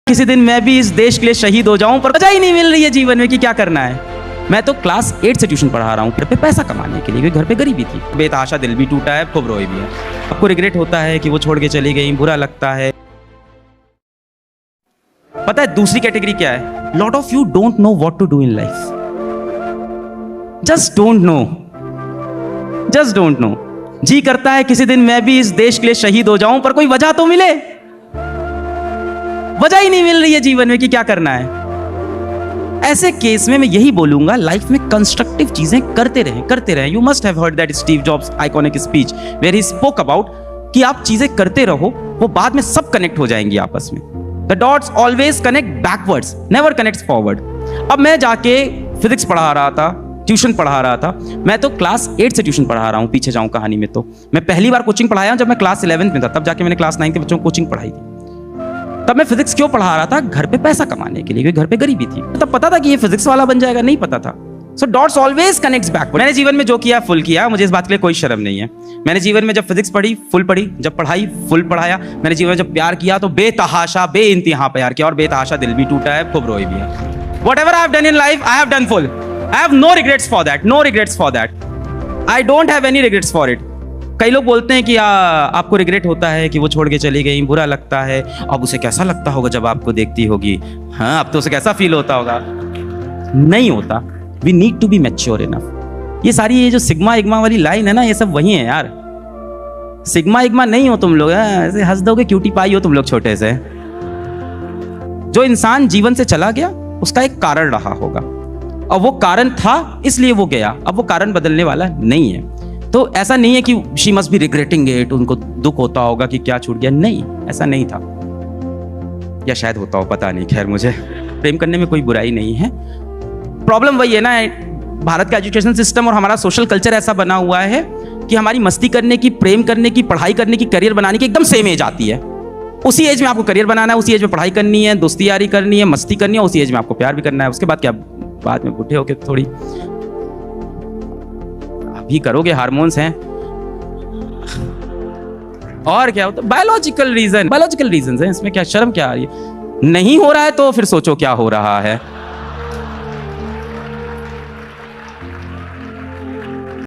किसी दिन मैं भी इस देश के लिए शहीद हो जाऊं, पर वजह ही नहीं मिल रही है जीवन में कि क्या करना है। मैं तो क्लास 8 से ट्यूशन पढ़ा रहा हूँ घर पे पैसा कमाने के लिए, क्योंकि घर पे गरीबी थी। बेतहाशा दिल भी टूटा है, खूब रोए भी है। आपको रिग्रेट होता है कि वो छोड़ के चली गई, बुरा लगता है। पता है दूसरी कैटेगरी क्या है? Lot of you don't know what to do in life, just don't know, just don't know. जी करता है किसी दिन मैं भी इस देश के लिए शहीद हो जाऊं, पर कोई वजह तो मिले। वजह ही नहीं मिल रही है जीवन में कि क्या करना है। ऐसे केस में मैं यही बोलूंगा, लाइफ में कंस्ट्रक्टिव चीजें करते रहें। You must have heard that Steve Jobs iconic speech where he spoke about कि आप चीजें करते रहो, वो बाद में सब कनेक्ट हो जाएंगी आपस में। The dots always connect backwards, never connects forward. अब मैं जाके फिजिक्स पढ़ा रहा था, ट्यूशन पढ़ा रहा था। मैं तो क्लास 8 से ट्यूशन पढ़ा रहा हूँ, पीछे जाऊँ कहानी में तो मैं पहली बार कोचिंग पढ़ाया जब मैं क्लास 11th में था, तब जाके मैंने क्लास 9 के बच्चों को कोचिंग पढ़ाई थी। तब मैं फिजिक्स क्यों पढ़ा रहा था? घर पे पैसा कमाने के लिए, क्योंकि घर पे गरीबी थी। तब पता था कि ये फिजिक्स वाला बन जाएगा? नहीं पता था। सो डॉट्स ऑलवेज कनेक्ट्स बैकवर्ड। मैंने जीवन में जो किया फुल किया, मुझे इस बात के लिए कोई शर्म नहीं है। मैंने जीवन में जब फिजिक्स पढ़ी फुल पढ़ी, जब पढ़ाई फुल पढ़ाया। मैंने जीवन में जब प्यार किया तो बेतहाशा बेइंतहा प्यार किया, और बेतहाशा दिल भी टूटा है, खूब रोए भी है। Whatever I have done in life, I have done full. I have no regrets for that. No regrets for that. I don't have any regrets for it. कई लोग बोलते हैं कि आपको रिग्रेट होता है कि वो छोड़ के चली गई, बुरा लगता है। अब उसे कैसा लगता होगा जब आपको देखती होगी? हाँ, अब तो उसे कैसा फील होता होगा? नहीं होता। We need to be mature enough. ये सारी ये जो सिग्मा इग्मा वाली लाइन है ना, ये सब वही है यार। सिग्मा इग्मा नहीं हो तुम लोग, ऐसे हंस दोगे, क्यूटी पाई हो तुम लोग छोटे से। जो इंसान जीवन से चला गया उसका एक कारण रहा होगा, और वो कारण था इसलिए वो गया। अब वो कारण बदलने वाला नहीं है। तो ऐसा नहीं है कि she must be regretting it, उनको दुख होता होगा कि क्या छूट गया। नहीं, ऐसा नहीं था, या शायद होता हो, पता नहीं। खैर, मुझे प्रेम करने में कोई बुराई नहीं है। प्रॉब्लम वही है ना, भारत का एजुकेशन सिस्टम और हमारा सोशल कल्चर ऐसा बना हुआ है कि हमारी मस्ती करने की, प्रेम करने की, पढ़ाई करने की, करियर बनाने की एकदम सेम एज आती है। उसी एज में आपको करियर बनाना है, उसी एज में पढ़ाई करनी है, दोस्ती यारी करनी है, मस्ती करनी है, उसी एज में आपको प्यार भी करना है। उसके बाद क्या, बाद में बूढ़े होके थोड़ी अभी करोगे, हार्मोन्स हैं और क्या होता है। बायोलॉजिकल रीजन हैं इसमें, क्या शर्म क्या आ रही है? नहीं हो रहा है तो फिर सोचो क्या हो रहा है।